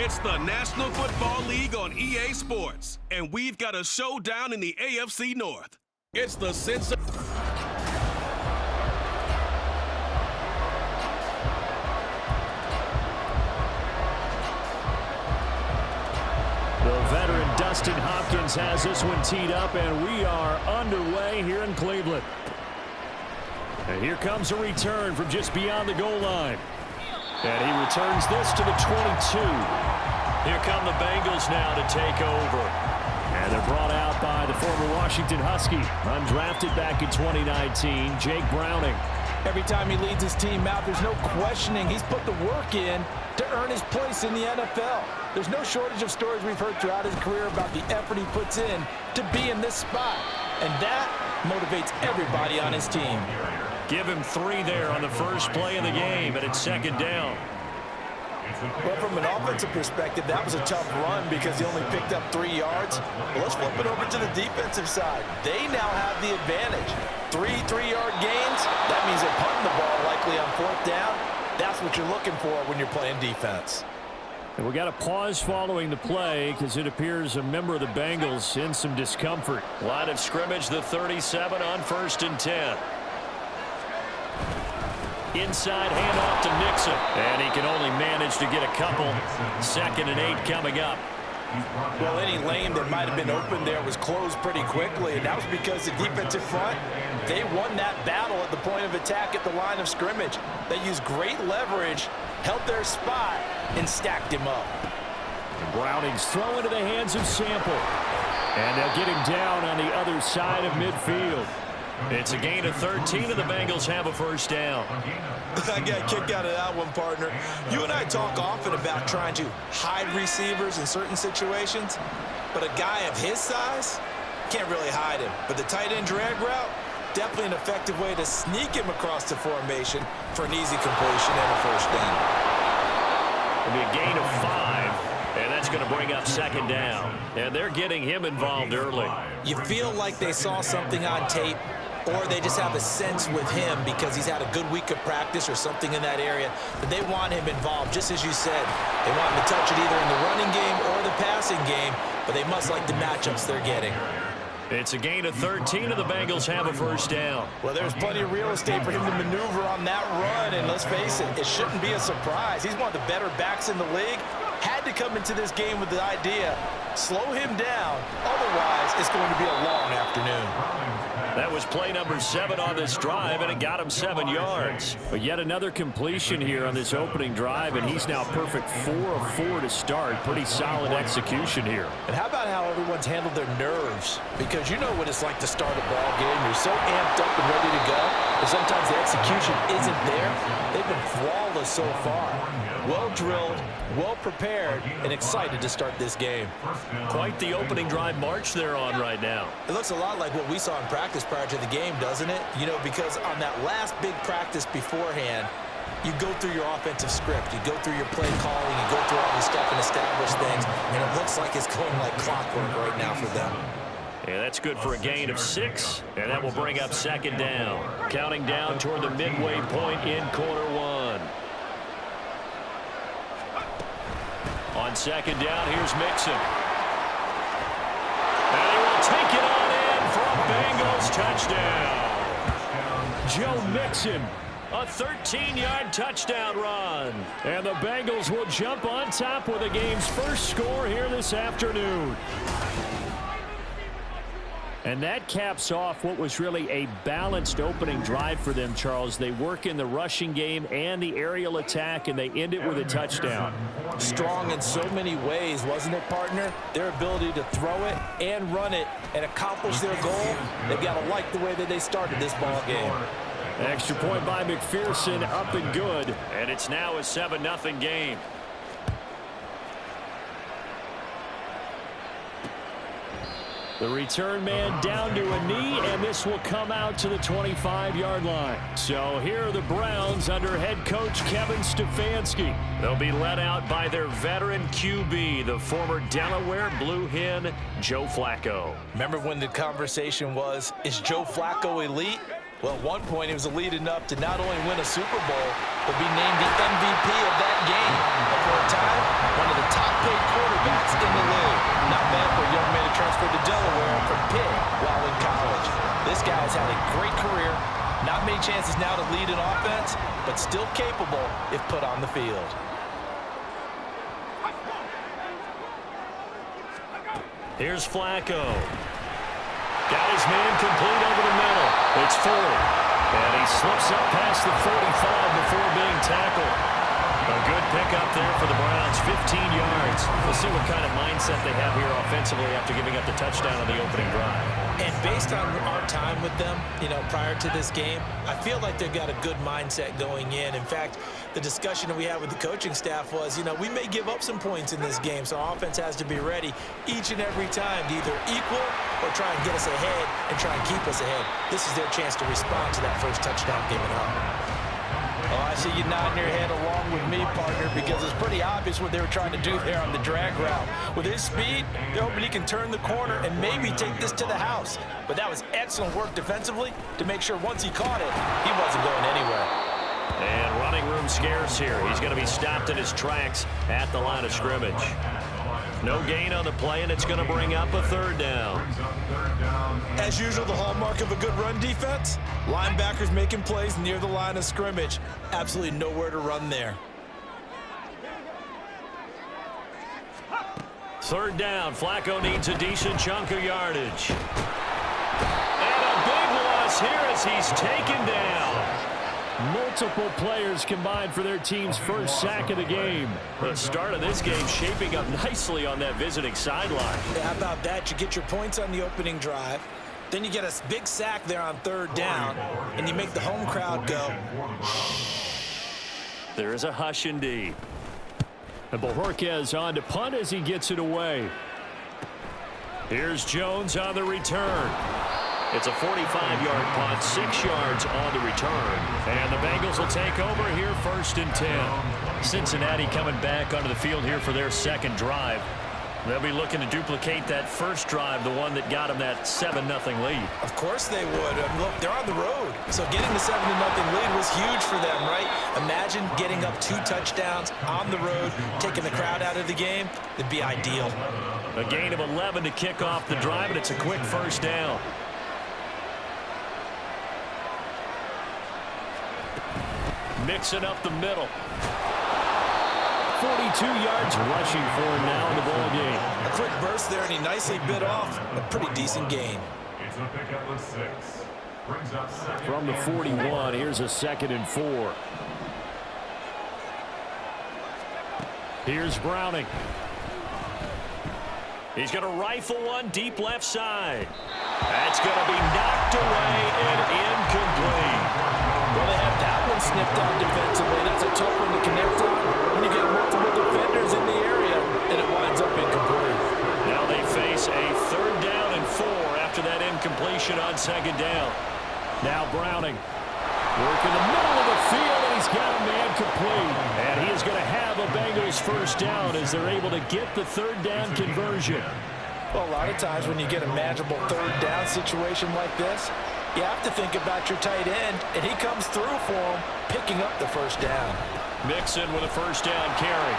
It's the National Football League on EA Sports, and we've got a showdown in the AFC North. It's the sense of... The veteran Dustin Hopkins has this one teed up, and we are underway here in Cleveland. And here comes a return from just beyond the goal line. And he returns this to the 22. Here come the Bengals now to take over. And they're brought out by the former Washington Husky, undrafted back in 2019, Jake Browning. Every time he leads his team out, there's no questioning. He's put the work in to earn his place in the NFL. There's no shortage of stories we've heard throughout his career about the effort he puts in to be in this spot. And that motivates everybody on his team. Give him 3 there on the first play of the game, and it's second down. Well, from an offensive perspective, that was a tough run because he only picked up 3 yards. But let's flip it over to the defensive side. They now have the advantage. 3 3-yard gains, that means they're punting the ball likely on 4th down. That's what you're looking for when you're playing defense. And we got a pause following the play because it appears a member of the Bengals in some discomfort. Line of scrimmage, the 37 on 1st and 10. Inside handoff to Nixon. And he can only manage to get a couple. 2nd and 8 coming up. Well, any lane that might have been open there was closed pretty quickly, and that was because the defensive front, they won that battle at the point of attack at the line of scrimmage. They used great leverage, held their spot, and stacked him up. Browning's throw into the hands of Sample. And they'll get him down on the other side of midfield. It's a gain of 13, and the Bengals have a first down. I got a kick out of that one, partner. You and I talk often about trying to hide receivers in certain situations, but a guy of his size can't really hide him. But the tight end drag route, definitely an effective way to sneak him across the formation for an easy completion and a first down. It'll be a gain of 5, and that's going to bring up second down. And they're getting him involved early. You feel like they saw something on tape, or they just have a sense with him because he's had a good week of practice or something in that area, that they want him involved, just as you said. They want him to touch it either in the running game or the passing game, but they must like the matchups they're getting. It's a gain of 13, and the Bengals have a first down. Well, there's plenty of real estate for him to maneuver on that run, and let's face it, it shouldn't be a surprise. He's one of the better backs in the league. Had to come into this game with the idea, slow him down, otherwise it's going to be a long afternoon. That was play number 7 on this drive, and it got him 7 yards. But yet another completion here on this opening drive, and he's now perfect 4 of 4 to start. Pretty solid execution here. And how about how everyone's handled their nerves? Because you know what it's like to start a ball game. You're so amped up and ready to go, but sometimes the execution isn't there. They've been flawless so far. Well drilled, well prepared, and excited to start this game. Quite the opening drive march they're on right now. It looks a lot like what we saw in practice prior to the game, doesn't it? You know, because on that last big practice beforehand, you go through your offensive script, you go through your play calling, you go through all your stuff and establish things, and it looks like it's going like clockwork right now for them. Yeah, that's good for a gain of 6, and that will bring up second down. Counting down toward the midway point in quarter 1. On second down, here's Mixon. And he will take it on in for a Bengals touchdown. Joe Mixon, a 13-yard touchdown run. And the Bengals will jump on top with the game's first score here this afternoon. And that caps off what was really a balanced opening drive for them, Charles. They work in the rushing game and the aerial attack, and they end it with a touchdown. Strong in so many ways, wasn't it, partner? Their ability to throw it and run it and accomplish their goal, they've got to like the way that they started this ball game. Extra point by McPherson, up and good. And it's now a 7-0 game. The return man down to a knee, and this will come out to the 25-yard line. So here are the Browns under head coach Kevin Stefanski. They'll be led out by their veteran QB, the former Delaware Blue Hen, Joe Flacco. Remember when the conversation was, is Joe Flacco elite? Well, at one point, he was elite enough to not only win a Super Bowl, but be named the MVP of that game. And for a time, one of the top-paid quarterbacks in the league. Not bad for a young man who transferred to Delaware from Pitt while in college. This guy has had a great career. Not many chances now to lead an offense, but still capable if put on the field. Here's Flacco. Got his man complete over the middle. It's 40. And he slips up past the 45 before being tackled. A good pickup there for the Browns, 15 yards. We'll see what kind of mindset they have here offensively after giving up the touchdown on the opening drive. And based on our time with them, prior to this game, I feel like they've got a good mindset going in. In fact, the discussion that we had with the coaching staff was, we may give up some points in this game, so our offense has to be ready each and every time to either equal or try and get us ahead and try and keep us ahead. This is their chance to respond to that first touchdown given up. Oh, I see you nodding your head along with me, partner, because it's pretty obvious what they were trying to do there on the drag route. With his speed, they're hoping he can turn the corner and maybe take this to the house. But that was excellent work defensively to make sure once he caught it, he wasn't going anywhere. And running room scarce here. He's going to be stopped in his tracks at the line of scrimmage. No gain on the play, and it's going to bring up a third down. As usual, the hallmark of a good run defense, linebackers making plays near the line of scrimmage. Absolutely nowhere to run there. Third down. Flacco needs a decent chunk of yardage. And a big loss here as he's taken down. Multiple players combined for their team's first sack of the game. The start of this game shaping up nicely on that visiting sideline. Yeah, how about that? You get your points on the opening drive. Then you get a big sack there on third down, and you make the home crowd go. There is a hush indeed. And Bojorquez on to punt as he gets it away. Here's Jones on the return. It's a 45-yard punt, 6 yards on the return. And the Bengals will take over here first and 10. Cincinnati coming back onto the field here for their second drive. They'll be looking to duplicate that first drive, the one that got them that 7-0 lead. Of course they would. Look, they're on the road. So getting the 7-0 lead was huge for them, right? Imagine getting up 2 touchdowns on the road, taking the crowd out of the game. It'd be ideal. A gain of 11 to kick off the drive, and it's a quick first down. Mixing up the middle. 42 yards rushing for him now in the ball game. A quick burst there, and he nicely bit off a pretty decent gain. It's a pickup of 6. Brings up second. From the 41, here's a 2nd and 4. Here's Browning. He's going to rifle one deep left side. That's going to be knocked away and incomplete. Well, they have that one snipped out defensively. That's a tough one to connect on when you get multiple defenders in the area, and it winds up incomplete. Now they face a 3rd down and 4 after that incompletion on 2nd down. Now Browning working the middle of the field, and he's got a man complete. And he is going to have a Bengals first down as they're able to get the 3rd down conversion. Well, a lot of times when you get a manageable 3rd down situation like this, you have to think about your tight end, and he comes through for him, picking up the first down. Mixon with a first down carry.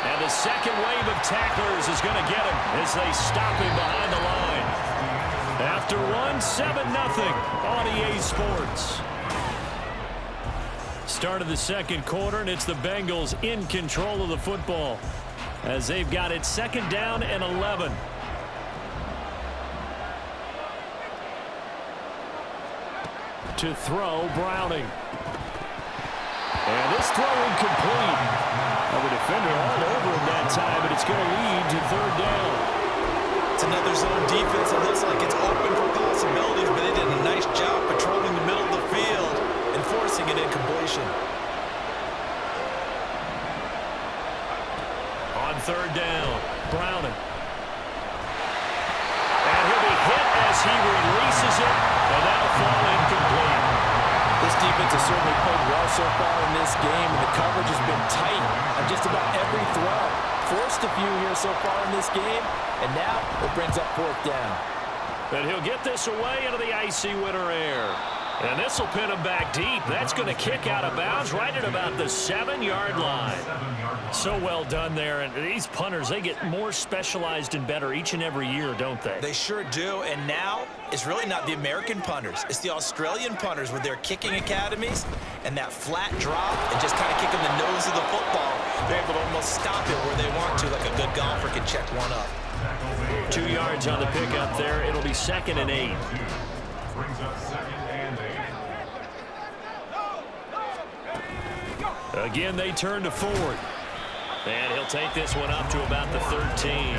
And the second wave of tacklers is going to get him as they stop him behind the line. After one, 7-0 on EA Sports. Start of the second quarter, and it's the Bengals in control of the football as they've got it 2nd down and 11. to throw, Browning. And this throw incomplete. Well, the defender all over him that time, but it's going to lead to third down. It's another zone defense. It looks like it's open for possibilities, but they did a nice job patrolling the middle of the field and forcing an incompletion. On third down, Browning. And he'll be hit as he releases it, and that'll fall incomplete. This defense has certainly played well so far in this game, and the coverage has been tight on just about every throw. Forced a few here so far in this game, and now it brings up fourth down. And he'll get this away into the icy winter air. And this will pin him back deep. That's going to kick out of bounds right at about the 7-yard line. So well done there. And these punters, they get more specialized and better each and every year, don't they? They sure do. And now it's really not the American punters. It's the Australian punters with their kicking academies and that flat drop and just kind of kicking the nose of the football. They're able to almost stop it where they want to, like a good golfer can check one up. 2 yards on the pickup there. It'll be 2nd and 8. Brings up 2nd and 8. Again, they turn to Ford. And he'll take this one up to about the 13.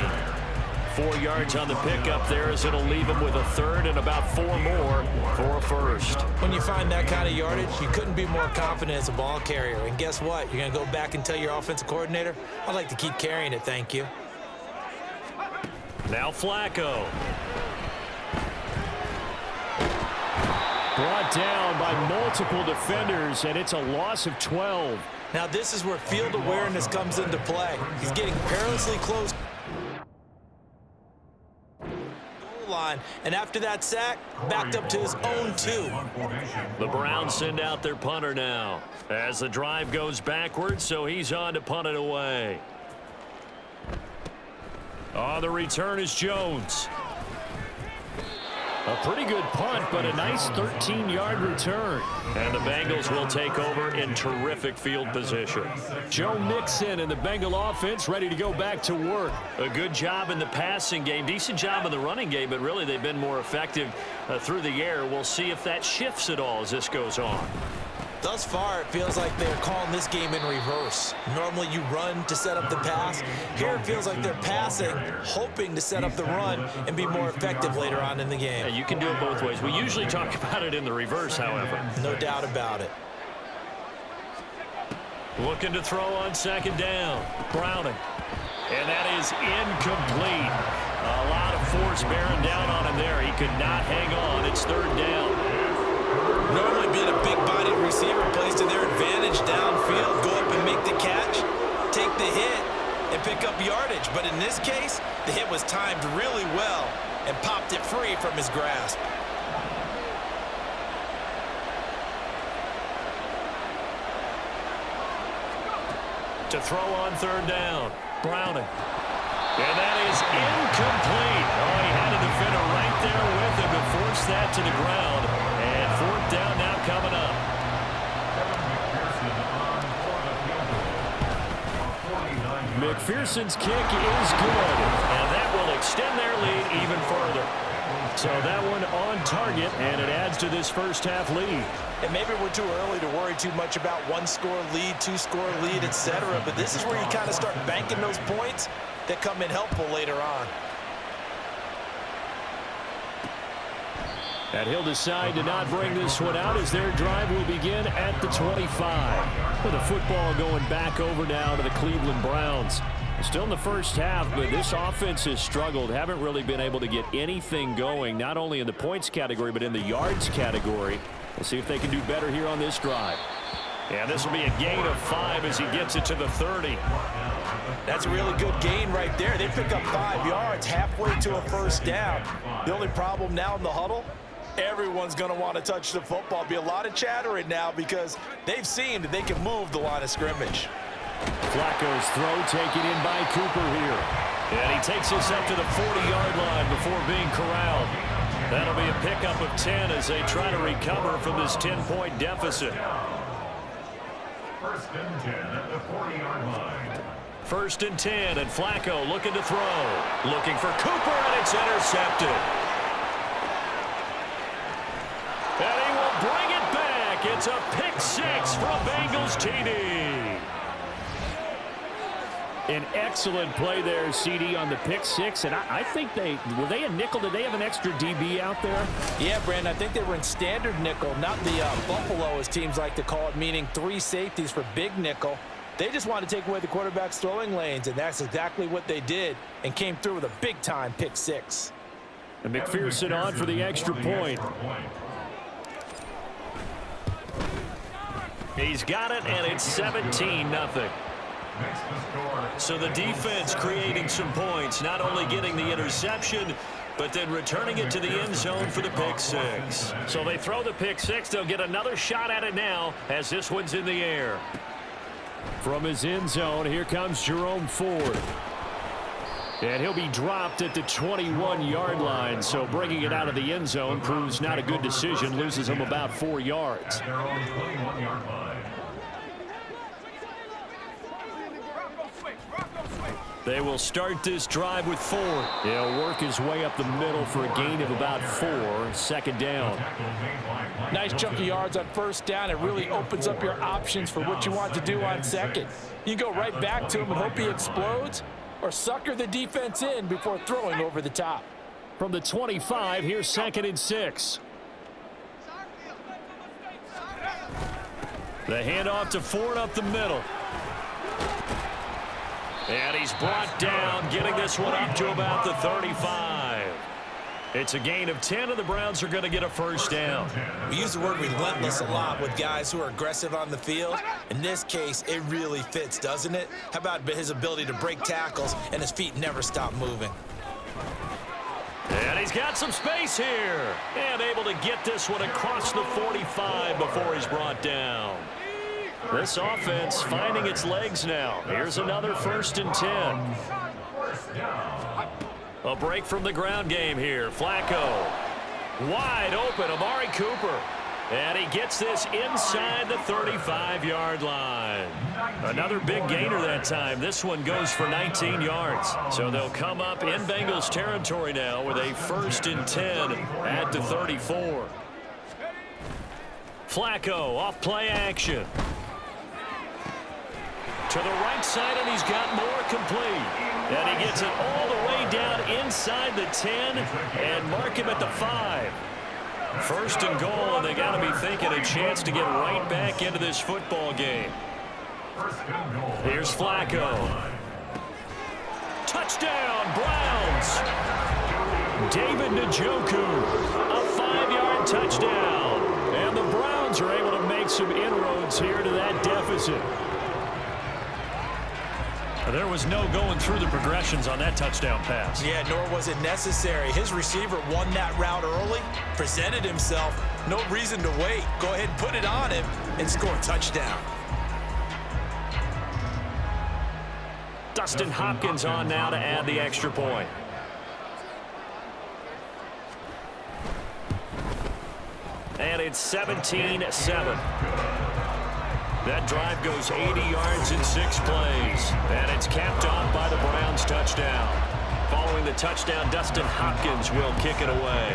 4 yards on the pickup there as it'll leave him with a third and about 4 more for a first. When you find that kind of yardage, you couldn't be more confident as a ball carrier. And guess what? You're going to go back and tell your offensive coordinator, I'd like to keep carrying it, thank you. Now Flacco. Brought down by multiple defenders, and it's a loss of 12. Now this is where field awareness comes into play. He's getting perilously close. Goal line, and after that sack, backed up to his own 2. The Browns send out their punter now as the drive goes backwards, so he's on to punt it away. On the return is Jones. A pretty good punt, but a nice 13-yard return. And the Bengals will take over in terrific field position. Joe Mixon and the Bengal offense ready to go back to work. A good job in the passing game, decent job in the running game, but really they've been more effective through the air. We'll see if that shifts at all as this goes on. Thus far, it feels like they're calling this game in reverse. Normally you run to set up the pass. Here it feels like they're passing, hoping to set up the run and be more effective later on in the game. Yeah, you can do it both ways. We usually talk about it in the reverse, however. No doubt about it. Looking to throw on 2nd down. Browning. And that is incomplete. A lot of force bearing down on him there. He could not hang on. It's 3rd down. Normally being a big-bodied receiver plays to their advantage downfield. Go up and make the catch, take the hit, and pick up yardage. But in this case, the hit was timed really well and popped it free from his grasp. To throw on 3rd down. Browning. And that is incomplete. Oh, he had a defender right there with him to force that to the ground. And 4th down now coming up. McPherson's kick is good. And that will extend their lead even further. So that one on target, and it adds to this first half lead. And maybe we're too early to worry too much about 1-score lead, 2-score lead, etc. But this is where you kind of start banking those points that come in helpful later on. And he'll decide to not bring this one out as their drive will begin at the 25. With the football going back over now to the Cleveland Browns. Still in the first half, but this offense has struggled. Haven't really been able to get anything going, not only in the points category, but in the yards category. We'll see if they can do better here on this drive. And this will be a gain of 5 as he gets it to the 30. That's a really good gain right there. They pick up 5 yards halfway to a first down. The only problem now in the huddle, everyone's going to want to touch the football. Be a lot of chattering now because they've seen that they can move the line of scrimmage. Flacco's throw taken in by Cooper here. And he takes this up to the 40-yard line before being corralled. That'll be a pickup of 10 as they try to recover from this 10-point deficit. 1st and 10 at the 40-yard line. 1st and 10, and Flacco looking to throw. Looking for Cooper, and it's intercepted. And he will bring it back. It's a pick six for a Bengals TD. An excellent play there, CD, on the pick six. And I think were they a nickel? Did they have an extra DB out there? Yeah, Brandon, I think they were in standard nickel, not the Buffalo, as teams like to call it, meaning 3 safeties for big nickel. They just wanted to take away the quarterback's throwing lanes, and that's exactly what they did and came through with a big-time pick six. And McPherson on for the extra point. He's got it, and it's 17-0. So the defense creating some points, not only getting the interception, but then returning it to the end zone for the pick six. So they throw the pick six. They'll get another shot at it now as this one's in the air. From his end zone, here comes Jerome Ford. And he'll be dropped at the 21-yard line. So bringing it out of the end zone proves not a good decision. Loses him about 4 yards. They will start this drive with Ford. He'll work his way up the middle for a gain of about 4. Second down. Nice chunk of yards on first down. It really opens up your options for what you want to do on second. You go right back to him and hope he explodes, or sucker the defense in before throwing over the top. From the 25, here's 2nd and 6. The handoff to Ford up the middle. And he's brought down, getting this one up to about the 35. It's a gain of 10, and the Browns are going to get a first down. We use the word relentless a lot with guys who are aggressive on the field. In this case, it really fits, doesn't it? How about his ability to break tackles and his feet never stop moving? And he's got some space here. And able to get this one across the 45 before he's brought down. This offense finding its legs now. Here's another 1st and 10. A break from the ground game here. Flacco. Wide open. Amari Cooper. And he gets this inside the 35-yard line. Another big gainer that time. This one goes for 19 yards. So they'll come up in Bengals territory now with a 1st and 10 at the 34. Flacco off play action. To the right side, and he's got more complete. And he gets it all the way down inside the 10 and mark him at the 5. 1st and goal, and they got to be thinking a chance to get right back into this football game. Here's Flacco. Touchdown, Browns. David Njoku, a 5-yard touchdown. And the Browns are able to make some inroads here to that deficit. There was no going through the progressions on that touchdown pass. Yeah, nor was it necessary. His receiver won that route early, presented himself. No reason to wait. Go ahead and put it on him and score a touchdown. Dustin Hopkins on now to add the extra point. And it's 17-7. That drive goes 80 yards in 6 plays. And it's capped off by the Browns touchdown. Following the touchdown, Dustin Hopkins will kick it away.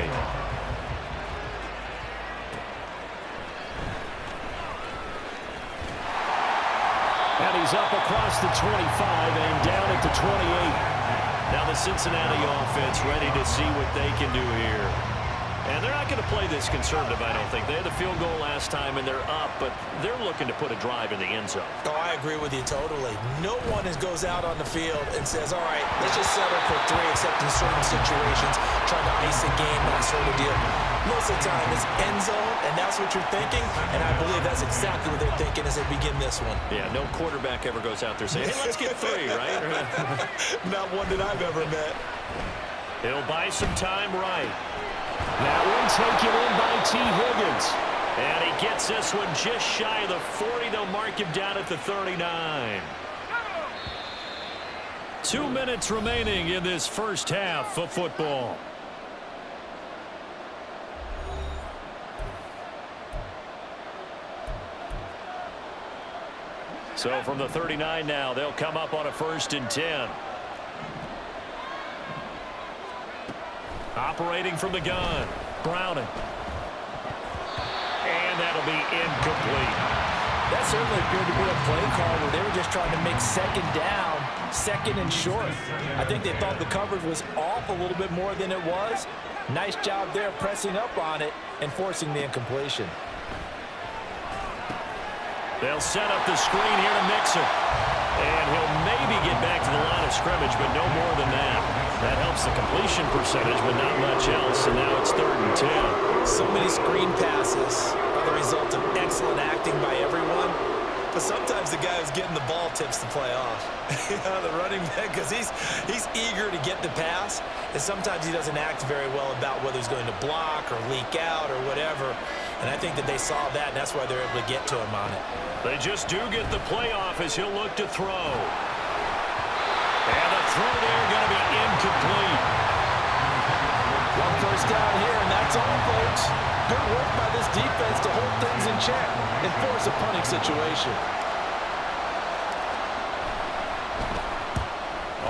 And he's up across the 25 and down at the 28. Now the Cincinnati offense ready to see what they can do here. And they're not going to play this conservative, I don't think. They had the field goal last time, and they're up, but they're looking to put a drive in the end zone. Oh, I agree with you totally. No one goes out on the field and says, all right, let's just settle for 3, except in certain situations, trying to ice a game, that sort of deal. Most of the time, it's end zone, and that's what you're thinking, and I believe that's exactly what they're thinking as they begin this one. Yeah, no quarterback ever goes out there saying, hey, let's get 3, right? Not one that I've ever met. He'll buy some time right. That one taken in by T. Higgins. And he gets this one just shy of the 40. They'll mark him down at the 39. 2 minutes remaining in this first half of football. So from the 39 now, they'll come up on a 1st and 10. Operating from the gun, Browning. And that'll will be incomplete. That certainly appeared to be a play call where they were just trying to make second down, second and short. I think they thought the coverage was off a little bit more than it was. Nice job there pressing up on it and forcing the incompletion. They'll set up the screen here to Mixon. And he'll maybe get back to the line of scrimmage, but no more than that. That helps the completion percentage, but not much else. And now it's 3rd and 10. So many screen passes are the result of excellent acting by everyone. But sometimes the guy who's getting the ball tips the play off. The running back, because he's eager to get the pass. And sometimes he doesn't act very well about whether he's going to block or leak out or whatever. And I think that they saw that, and that's why they're able to get to him on it. They just do get the play off as he'll look to throw. And the throw there going to be incomplete. One first down here, and that's all, folks. Good work by this defense to hold things in check and force a punting situation.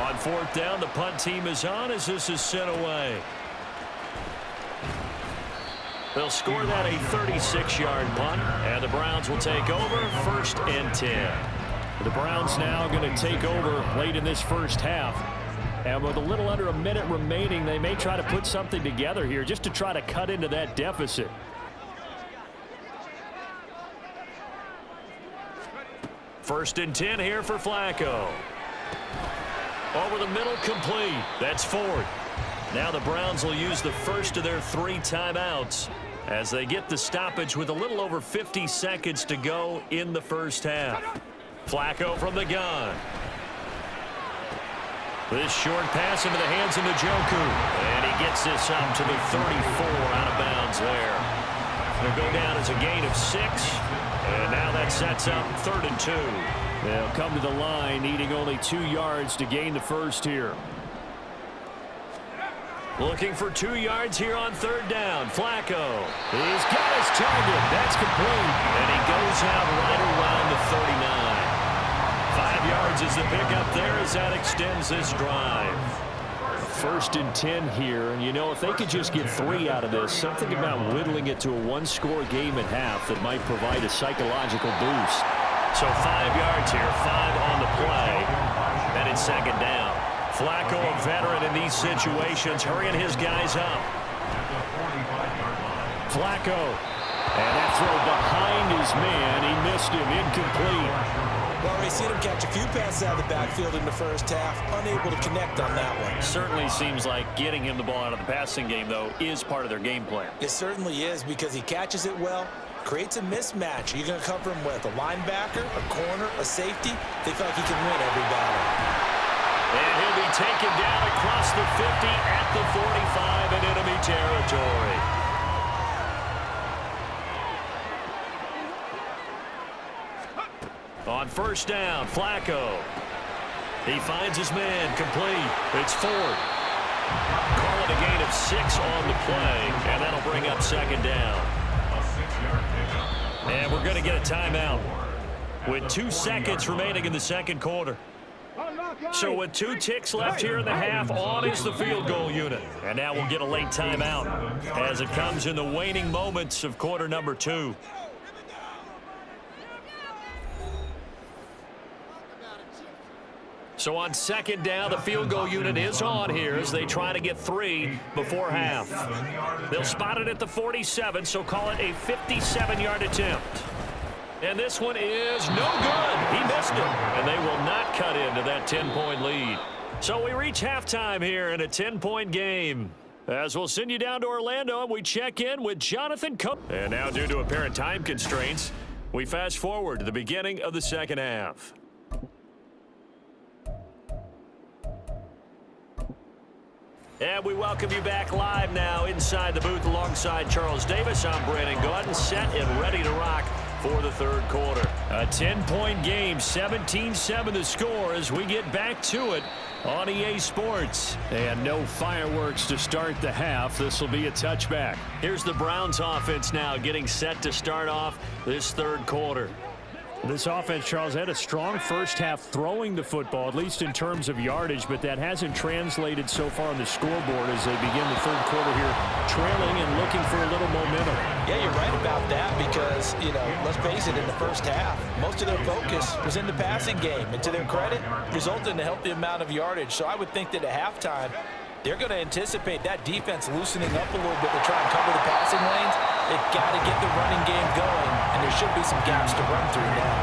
On 4th down, the punt team is on as this is sent away. They'll score that a 36-yard punt, and the Browns will take over 1st and 10. The Browns now going to take over late in this first half. And with a little under a minute remaining, they may try to put something together here just to try to cut into that deficit. First and 10 here for Flacco. Over the middle, complete. That's Ford. Now the Browns will use the first of their 3 timeouts as they get the stoppage with a little over 50 seconds to go in the first half. Flacco from the gun. This short pass into the hands of Njoku. And he gets this up to the 34 out of bounds there. They'll go down as a gain of 6. And now that sets up 3rd and 2. They'll come to the line needing only 2 yards to gain the first here. Looking for 2 yards here on 3rd down. Flacco. He's got his target. That's complete. And he goes out right around the 39. 5 yards is the pickup there as that extends this drive. 1st and 10 here. And, you know, if they could just get 3 out of this, something about whittling it to a 1-score game at half that might provide a psychological boost. So 5 yards here, 5 on the play. And it's 2nd down. Flacco, a veteran in these situations, hurrying his guys up. Flacco. And that throw behind his man. He missed him. Incomplete. Well, we've seen him catch a few passes out of the backfield in the first half. Unable to connect on that one. Certainly seems like getting him the ball out of the passing game, though, is part of their game plan. It certainly is because he catches it well, creates a mismatch. You're going to cover him with a linebacker, a corner, a safety. They feel like he can win every battle. And he'll be taken down across the 50 at the 45 in enemy territory. On 1st down, Flacco. He finds his man, complete. It's Ford. Call it a gain of 6 on the play, and that'll bring up 2nd down. And we're going to get a timeout with 2 seconds remaining in the 2nd quarter. So with 2 ticks left here in the half, on is the field goal unit. And now we'll get a late timeout as it comes in the waning moments of quarter number 2. So on 2nd down, the field goal unit is on here as they try to get 3 before half. They'll spot it at the 47, so call it a 57-yard attempt. And this one is no good. He missed it. And they will not cut into that 10-point lead. So we reach halftime here in a 10-point game. As we'll send you down to Orlando, and we check in with Jonathan Cope. And now, due to apparent time constraints, we fast forward to the beginning of the 2nd half. And we welcome you back live now inside the booth alongside Charles Davis. I'm Brandon Gordon, set and ready to rock for the 3rd quarter. A 10-point game, 17-7 the score as we get back to it on EA Sports. And no fireworks to start the half. This will be a touchback. Here's the Browns offense now getting set to start off this 3rd quarter. This offense, Charles, had a strong first half throwing the football, at least in terms of yardage, but that hasn't translated so far on the scoreboard as they begin the third quarter here, trailing and looking for a little momentum. Yeah, you're right about that because, let's face it, in the first half, most of their focus was in the passing game. And to their credit, resulted in a healthy amount of yardage. So I would think that at halftime, they're going to anticipate that defense loosening up a little bit to try and cover the passing lanes. They've got to get the running game going, and there should be some gaps to run through now.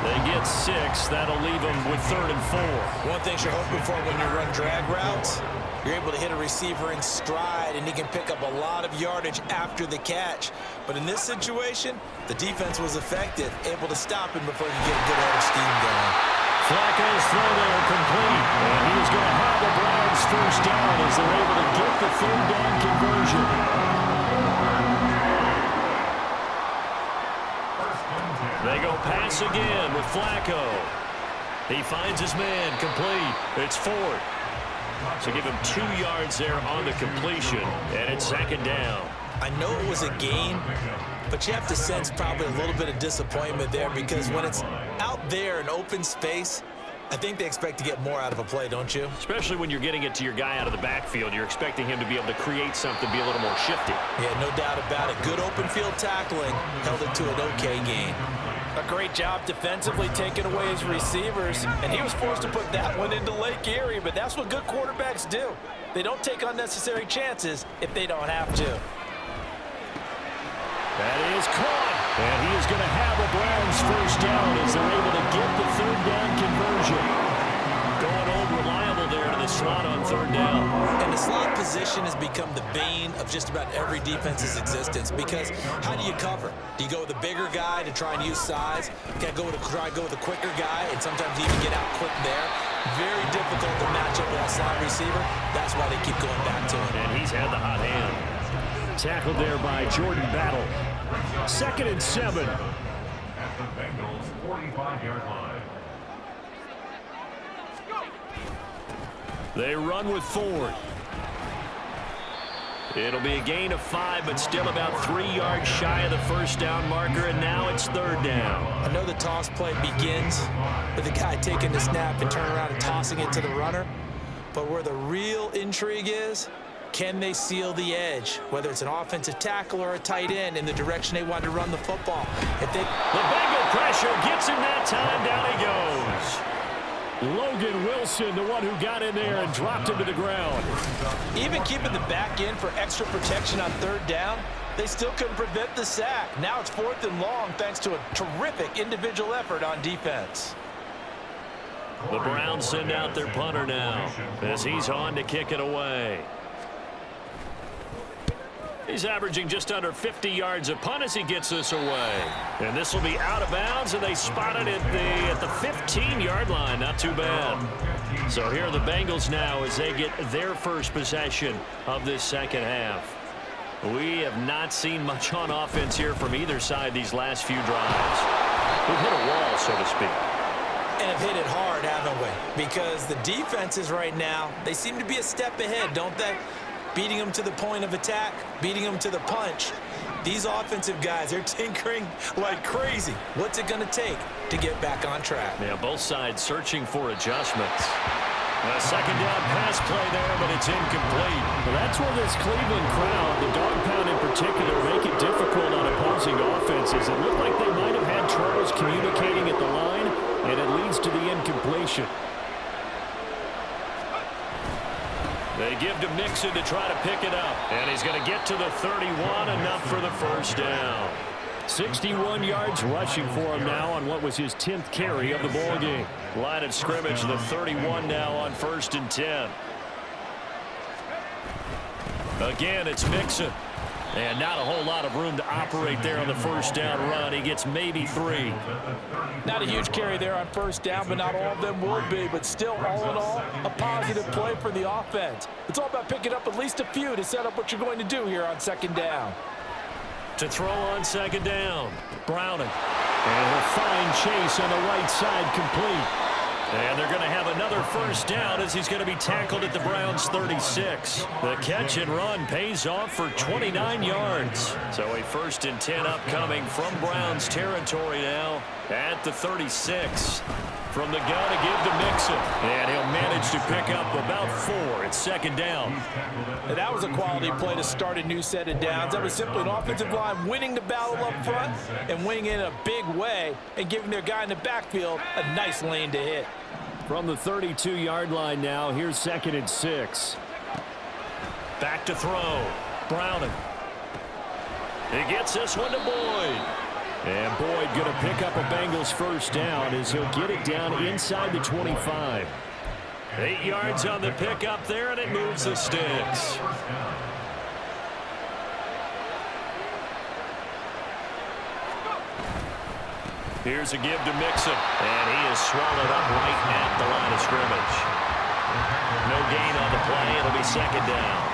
They get 6. That'll leave them with 3rd and 4. One thing you're hoping for when you run drag routes, you're able to hit a receiver in stride, and he can pick up a lot of yardage after the catch. But in this situation, the defense was effective, able to stop him before he could get a good head of steam going. Flacco's throw there complete, and he's going to have the Browns first down as they're able to get the 3rd down conversion. They go pass again with Flacco. He finds his man, complete. It's 4th. So give him 2 yards there on the completion, and it's 2nd down. I know it was a gain, but you have to sense probably a little bit of disappointment there because when it's out there in open space, I think they expect to get more out of a play, don't you? Especially when you're getting it to your guy out of the backfield. You're expecting him to be able to create something, be a little more shifty. Yeah, no doubt about it. Good open field tackling held it to an okay gain. A great job defensively taking away his receivers, and he was forced to put that one into Lake Erie, but that's what good quarterbacks do. They don't take unnecessary chances if they don't have to. That is caught, and he is going to have a Browns first down as they're able to get the 3rd down conversion. Going old reliable there to the slot on 3rd down. And the slot position has become the bane of just about every defense's existence because how do you cover? Do you go with a bigger guy to try and use size? You got to try and go with a quicker guy and sometimes even get out quick there. Very difficult to match up with that slot receiver. That's why they keep going back to him. And he's had the hot hand. Tackled there by Jordan Battle. 2nd and 7. At the Bengals' 45-yard line. They run with Ford. It'll be a gain of 5, but still about 3 yards shy of the first down marker, and now it's 3rd down. I know the toss play begins with the guy taking the snap and turning around and tossing it to the runner, but where the real intrigue is, can they seal the edge, whether it's an offensive tackle or a tight end in the direction they want to run the football? The Bengal pressure gets him that time. Down he goes. Logan Wilson, the one who got in there and dropped him to the ground. Even keeping the back end for extra protection on 3rd down, they still couldn't prevent the sack. Now it's 4th and long thanks to a terrific individual effort on defense. The Browns send out their punter now as he's on to kick it away. He's averaging just under 50 yards a punt as he gets this away. And this will be out of bounds, and they spot it at the 15-yard line. Not too bad. So here are the Bengals now as they get their first possession of this 2nd half. We have not seen much on offense here from either side these last few drives. We've hit a wall, so to speak. And have hit it hard, haven't we? Because the defenses right now, they seem to be a step ahead, don't they? Beating them to the point of attack, beating them to the punch. These offensive guys, they're tinkering like crazy. What's it going to take to get back on track? Yeah, both sides searching for adjustments. A 2nd down pass play there, but it's incomplete. Well, that's where this Cleveland crowd, the dog pound in particular, make it difficult on opposing offenses. It looked like they might have had troubles communicating at the line, and it leads to the incompletion. They give to Mixon to try to pick it up. And he's going to get to the 31, enough for the first down. 61 yards rushing for him now on what was his 10th carry of the ball game. Line of scrimmage, the 31 now on 1st and 10. Again, it's Mixon. And not a whole lot of room to operate there on the first down run. He gets maybe 3. Not a huge carry there on 1st down, but not all of them will be. But still, all in all, a positive play for the offense. It's all about picking up at least a few to set up what you're going to do here on 2nd down. To throw on 2nd down, Browning. And he'll find Chase on the right side complete. And they're going to have another first down as he's going to be tackled at the Browns' 36. The catch and run pays off for 29 yards. So a 1st and 10 upcoming from Browns territory now at the 36. From the gun to give to Mixon. And he'll manage to pick up about 4. It's 2nd down. And that was a quality play to start a new set of downs. That was simply an offensive line winning the battle up front and winning in a big way and giving their guy in the backfield a nice lane to hit. From the 32-yard line now, here's 2nd and 6. Back to throw. Browning. He gets this one to Boyd. And Boyd going to pick up a Bengals first down as he'll get it down inside the 25. 8 yards on the pickup there, and it moves the sticks. Here's a give to Mixon, and he is swallowed up right at the line of scrimmage. No gain on the play. It'll be 2nd down.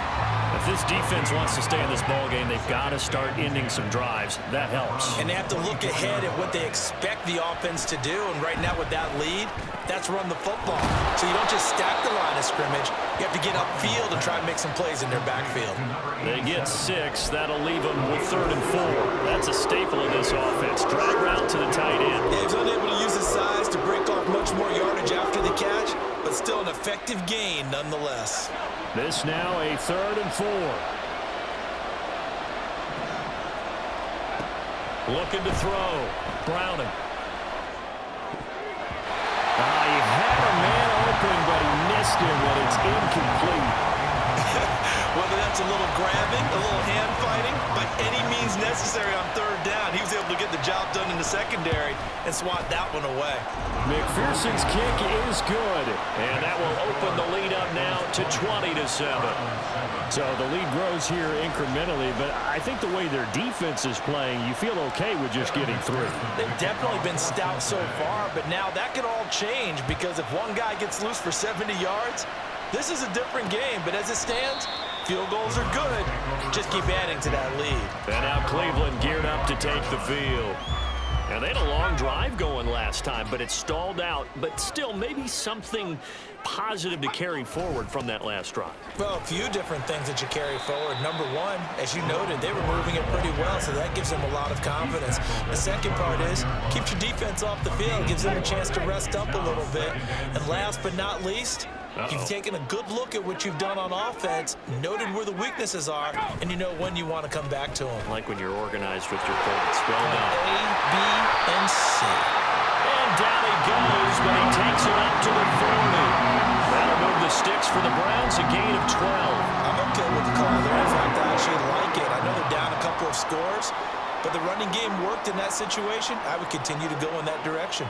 If this defense wants to stay in this ballgame, they've got to start ending some drives. That helps. And they have to look ahead at what they expect the offense to do. And right now with that lead, that's run the football. So you don't just stack the line of scrimmage. You have to get upfield and try and make some plays in their backfield. They get 6. That'll leave them with 3rd and 4. That's a staple of this offense. Drag route to the tight end. Yeah, he's unable to use his size to break off much more yardage after the catch, but still an effective gain nonetheless. This now a 3rd and 4. Looking to throw. Browning. He had a man open, but he missed him, and it's incomplete. Whether that's a little grabbing, a little hand fighting, by any means necessary on 3rd down, he was able to get the job done in the secondary and swat that one away. McPherson's kick is good, and that will open the lead up now to 20-7. So the lead grows here incrementally, but I think the way their defense is playing, you feel okay with just getting 3. They've definitely been stout so far, but now that could all change because if one guy gets loose for 70 yards, this is a different game. But as it stands, field goals are good. Just keep adding to that lead. And now Cleveland geared up to take the field. Now, they had a long drive going last time, but it stalled out. But still, maybe something positive to carry forward from that last drive. Well, a few different things that you carry forward. Number one, as you noted, they were moving it pretty well, so that gives them a lot of confidence. The second part is, keeps your defense off the field, gives them a chance to rest up a little bit. And last but not least, you've taken a good look at what you've done on offense, noted where the weaknesses are, and you know when you want to come back to them. Like when you're organized with your points. Well done. A, B, and C. And down he goes, but he takes it up to the 40. That'll move the sticks for the Browns, a gain of 12. I'm okay with the call there. In fact, I actually like it. I know they're down a couple of scores, but the running game worked in that situation. I would continue to go in that direction.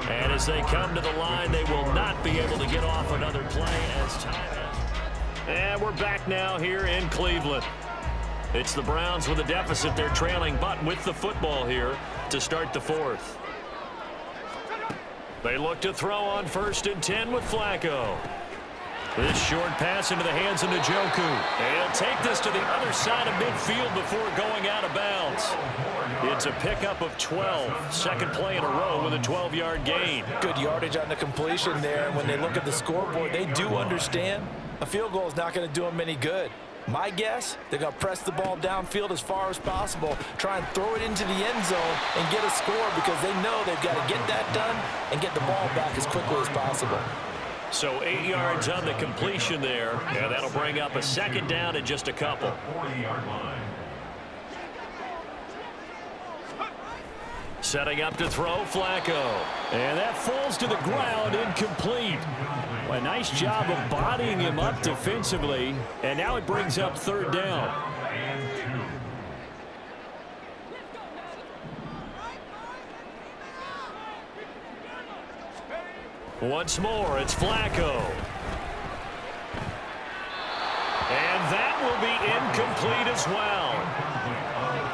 And as they come to the line, they will not be able to get off another play as time has. And we're back now here in Cleveland. It's the Browns with a deficit. They're trailing, but with the football here to start the 4th. They look to throw on 1st and 10 with Flacco. This short pass into the hands of Njoku. He'll take this to the other side of midfield before going out of bounds. It's a pickup of 12. Second play in a row with a 12-yard gain. Good yardage on the completion there. And when they look at the scoreboard, they do understand a field goal is not going to do them any good. My guess, they're going to press the ball downfield as far as possible, try and throw it into the end zone and get a score because they know they've got to get that done and get the ball back as quickly as possible. So 8 yards on the completion there, and that'll bring up a 2nd down and just a couple. 40-yard line. Setting up to throw, Flacco. And that falls to the ground, incomplete. A nice job of bodying him up defensively, and now it brings up 3rd down. Once more, it's Flacco. And that will be incomplete as well.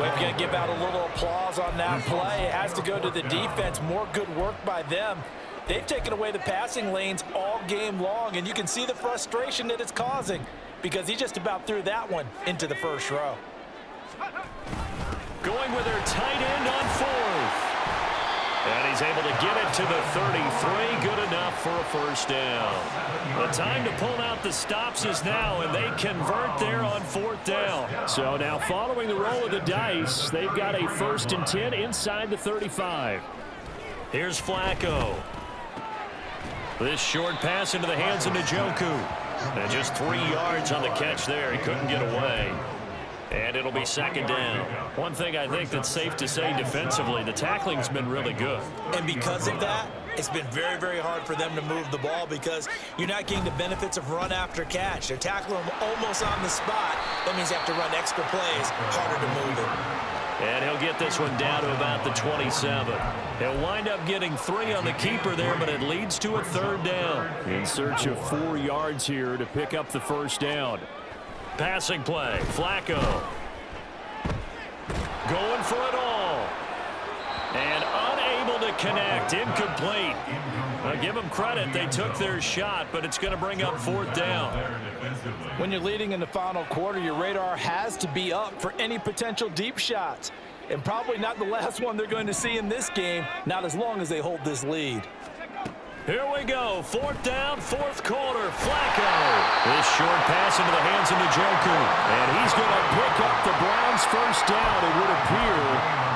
We've got to give out a little applause on that play. It has to go to the defense. More good work by them. They've taken away the passing lanes all game long, and you can see the frustration that it's causing because he just about threw that one into the first row. Going with their tight end on 4th. And he's able to get it to the 33. Good enough for a first down. The time to pull out the stops is now, and they convert there on 4th down. So now following the roll of the dice, they've got a 1st and 10 inside the 35. Here's Flacco. This short pass into the hands of Njoku. And just 3 yards on the catch there. He couldn't get away. And it'll be 2nd down. One thing I think that's safe to say defensively, the tackling's been really good. And because of that, it's been very, very hard for them to move the ball because you're not getting the benefits of run after catch. They're tackling them almost on the spot. That means you have to run extra plays, harder to move it. And he'll get this one down to about the 27. He'll wind up getting 3 on the keeper there, but it leads to a 3rd down. In search of 4 yards here to pick up the 1st down. Passing play, Flacco. Going for it all. And unable to connect, incomplete. I'll give them credit, they took their shot, but it's going to bring up 4th down. When you're leading in the final quarter, your radar has to be up for any potential deep shots. And probably not the last one they're going to see in this game, not as long as they hold this lead. Here we go, 4th down, 4th quarter, Flacco. This short pass into the hands of Njoku. And he's going to pick up the Browns' 1st down, it would appear.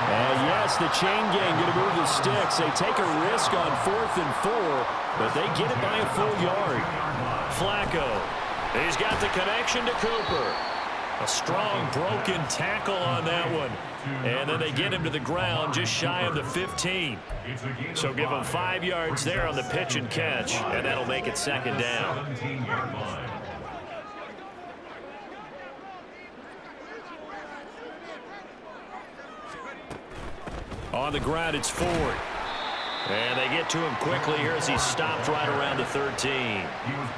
And yes, the chain gang going to move the sticks. They take a risk on 4th and 4, but they get it by a full yard. Flacco, he's got the connection to Cooper. A strong broken tackle on that one. And then they get him to the ground just shy of the 15. So give him 5 yards there on the pitch and catch, and that'll make it 2nd down. On the ground, it's Ford. And they get to him quickly here as he's stopped right around the 13.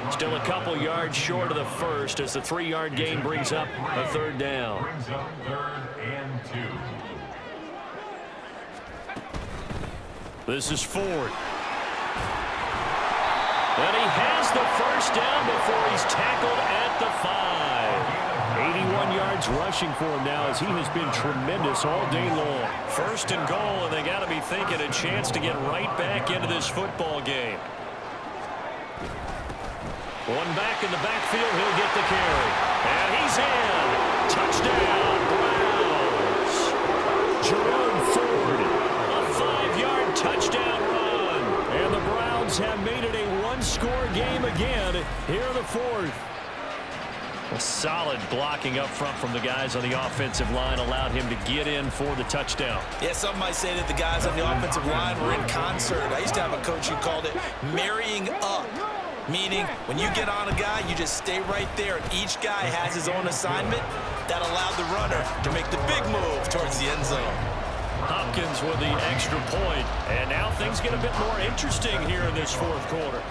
Still a couple yards short of the 1st as the 3-yard gain brings up a 3rd down. Brings up 3rd and 2. This is Ford. And he has the 1st down before he's tackled at the 5. 81 yards rushing for him now as he has been tremendous all day long. 1st and goal, and they got to be thinking a chance to get right back into this football game. One back in the backfield, he'll get the carry. And he's in. Touchdown, Browns. Jerome Ford, a 5-yard touchdown run. And the Browns have made it a 1-score game again here in the 4th. A solid blocking up front from the guys on the offensive line allowed him to get in for the touchdown. Yeah, some might say that the guys on the offensive line were in concert. I used to have a coach who called it marrying up, meaning when you get on a guy, you just stay right there, and each guy has his own assignment. That allowed the runner to make the big move towards the end zone. Hopkins with the extra point, and now things get a bit more interesting here in this 4th quarter.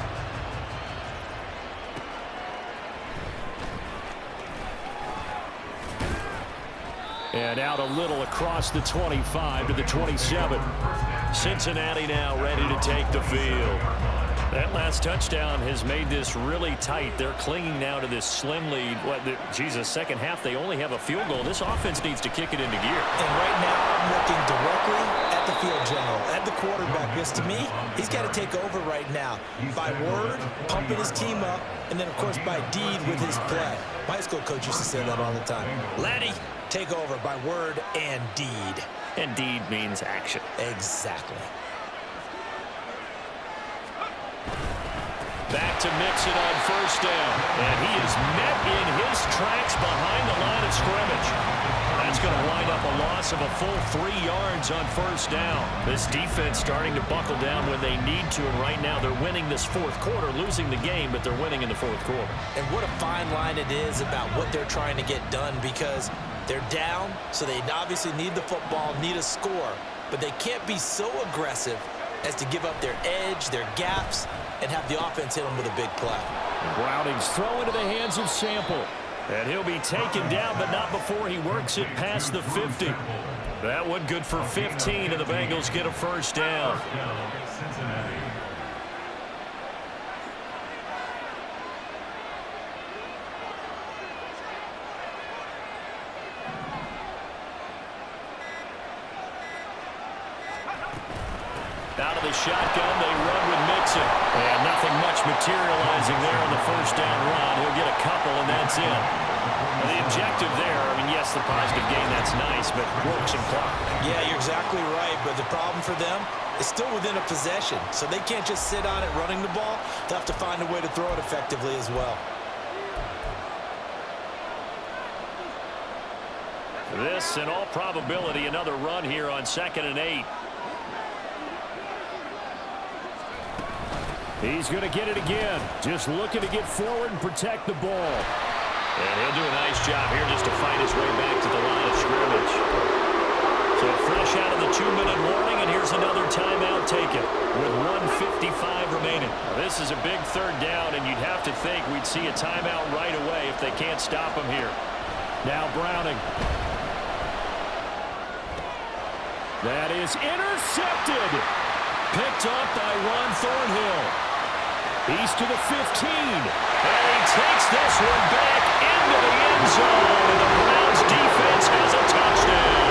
And out a little across the 25 to the 27. Cincinnati now ready to take the field. That last touchdown has made this really tight. They're clinging now to this slim lead. Second half, they only have a field goal. This offense needs to kick it into gear. And right now, I'm looking directly at the field general, at the quarterback, because to me, he's got to take over right now. By word, pumping his team up, and then, of course, by deed with his play. My high school coach used to say that all the time. Laddie, take over by word and deed. And deed means action. Exactly. Back to Mixon on 1st down. And he is met in his tracks behind the line of scrimmage. That's going to wind up a loss of a full 3 yards on 1st down. This defense starting to buckle down when they need to, and right now they're winning this 4th quarter, losing the game, but they're winning in the 4th quarter. And what a fine line it is about what they're trying to get done, because they're down, so they obviously need the football, need a score, but they can't be so aggressive as to give up their edge, their gaps, and have the offense hit them with a big play. Browning's throw into the hands of Sample. And he'll be taken down, but not before he works it past the 50. That one good for 15, and the Bengals get a 1st down. Cincinnati. Out of the shotgun, they run with Mixon. And nothing much materializing there on the first down run. He'll get a couple, and that's it. Well, the objective there, I mean, yes, the positive gain, that's nice, but work some clock. Yeah, you're exactly right, but the problem for them is still within a possession, so they can't just sit on it running the ball. They'll have to find a way to throw it effectively as well. This, in all probability, another run here on 2nd and 8. He's going to get it again. Just looking to get forward and protect the ball. And he'll do a nice job here just to fight his way back to the line of scrimmage. So fresh out of the 2-minute warning, and here's another timeout taken with 1:55 remaining. Now, this is a big 3rd down, and you'd have to think we'd see a timeout right away if they can't stop him here. Now Browning. That is intercepted. Picked up by Ron Thornhill. He's to the 15. And he takes this one back into the end zone. And the Browns defense has a touchdown.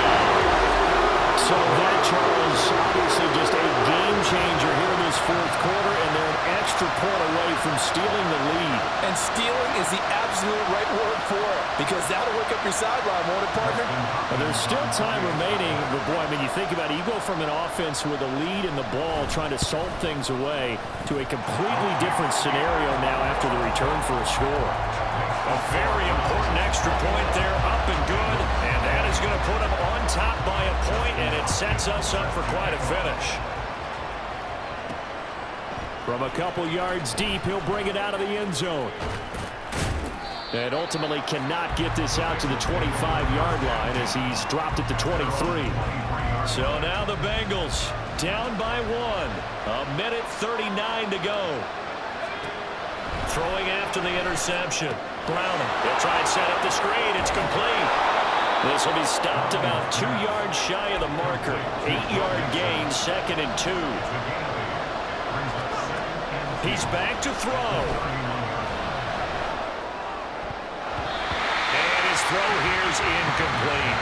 So that, Charles, obviously just a game changer here in this 4th quarter. And they're an extra point away from stealing the lead. And stealing is the absolute right word for it, because that'll work up your sideline, won't it, partner? Well, there's still time remaining, but boy, I mean, you think about it, you go from an offense with a lead in the ball trying to salt things away to a completely different scenario now after the return for a score. A very important extra point there, up and good, and that is going to put them on top by a point, and it sets us up for quite a finish. From a couple yards deep, he'll bring it out of the end zone. And ultimately cannot get this out to the 25-yard line as he's dropped it to 23. So now the Bengals down by 1. 1:39 to go. Throwing after the interception. Browning. They'll try and set up the screen. It's complete. This will be stopped about 2 yards shy of the marker. 8-yard gain, 2nd and 2. He's back to throw. Throw here's incomplete.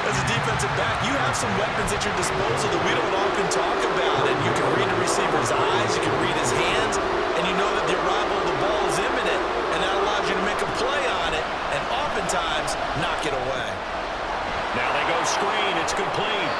As a defensive back, you have some weapons at your disposal that we don't often talk about. And you can read a receiver's eyes, you can read his hands, and you know that the arrival of the ball is imminent. And that allows you to make a play on it and oftentimes knock it away. Now they go screen. It's complete.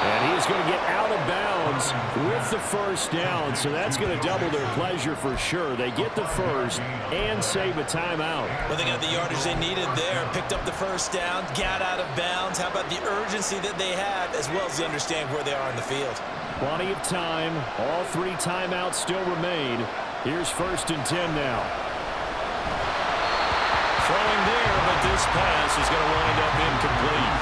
And he's going to get out of bounds with the first down, so that's going to double their pleasure for sure. They get the first and save a timeout. Well, they got the yardage they needed there, picked up the first down, got out of bounds. How about the urgency that they have, as well as they understand where they are in the field? Plenty of time. All 3 timeouts still remain. Here's 1st and 10 now. Throwing there, but this pass is going to wind up incomplete.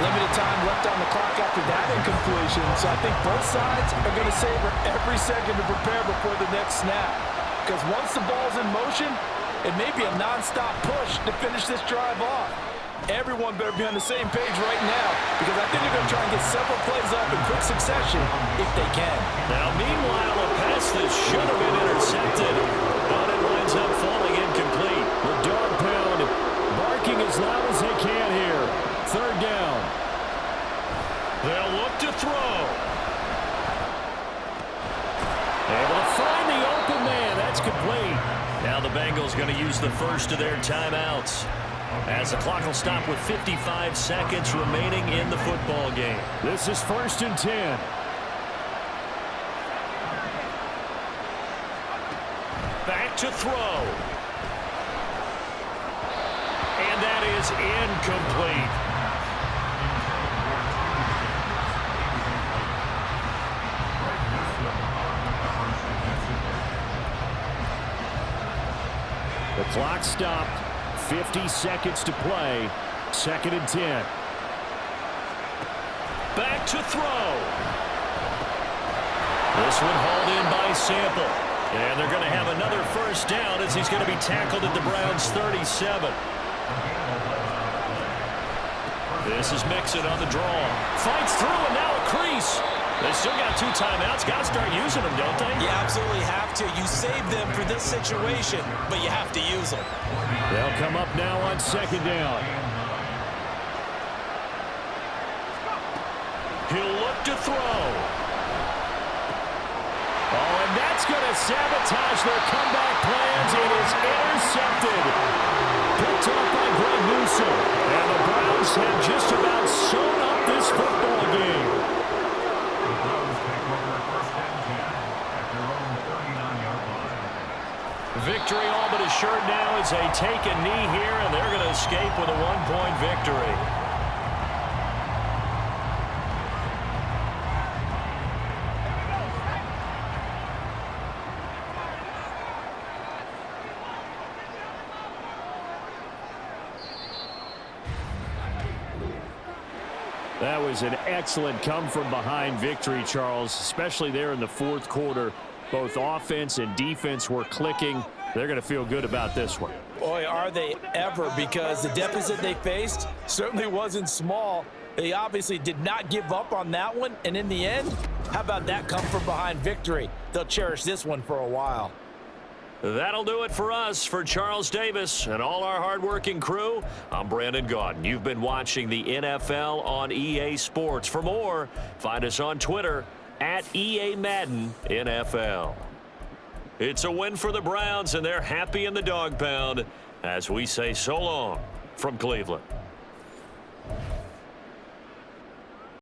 Limited time left on the clock after that incompletion, so I think both sides are going to savor every second to prepare before the next snap. Because once the ball's in motion, it may be a non-stop push to finish this drive off. Everyone better be on the same page right now, because I think they're going to try and get several plays up in quick succession if they can. Now, meanwhile, a pass that should have been intercepted, but it winds up falling incomplete. The dog pound barking as loud as they can here. 3rd down. They'll look to throw. Able to find the open man. That's complete. Now the Bengals going to use the first of their timeouts, as the clock will stop with 55 seconds remaining in the football game. This is 1st and 10. Back to throw. And that is incomplete. The clock stopped. 50 seconds to play. 2nd and 10. Back to throw. This one hauled in by Sample. And they're going to have another first down as he's going to be tackled at the Browns' 37. This is Mixon on the draw. Fights through, and now a crease. They still got 2 timeouts. Got to start using them, don't they? You absolutely have to. You save them for this situation, but you have to use them. They'll come up now on 2nd down. He'll look to throw. going to sabotage their comeback plans. It is intercepted. Picked off by Greg Newsom. And the Browns have just about sewn up this football game. The Browns take over first and 10 at their own 39-yard line. Victory all but assured now as they take a knee here, and they're going to escape with a one-point victory. That was an excellent come-from-behind victory, Charles, especially there in the fourth quarter. Both offense and defense were clicking. They're going to feel good about this one. Boy, are they ever, because the deficit they faced certainly wasn't small. They obviously did not give up on that one, and in the end, how about that come-from-behind victory? They'll cherish this one for a while. That'll do it for us. For Charles Davis and all our hardworking crew, I'm Brandon Gaudin. You've been watching the NFL on EA Sports. For more, find us on Twitter at EA Madden NFL. It's a win for the Browns, and they're happy in the dog pound as we say so long from Cleveland.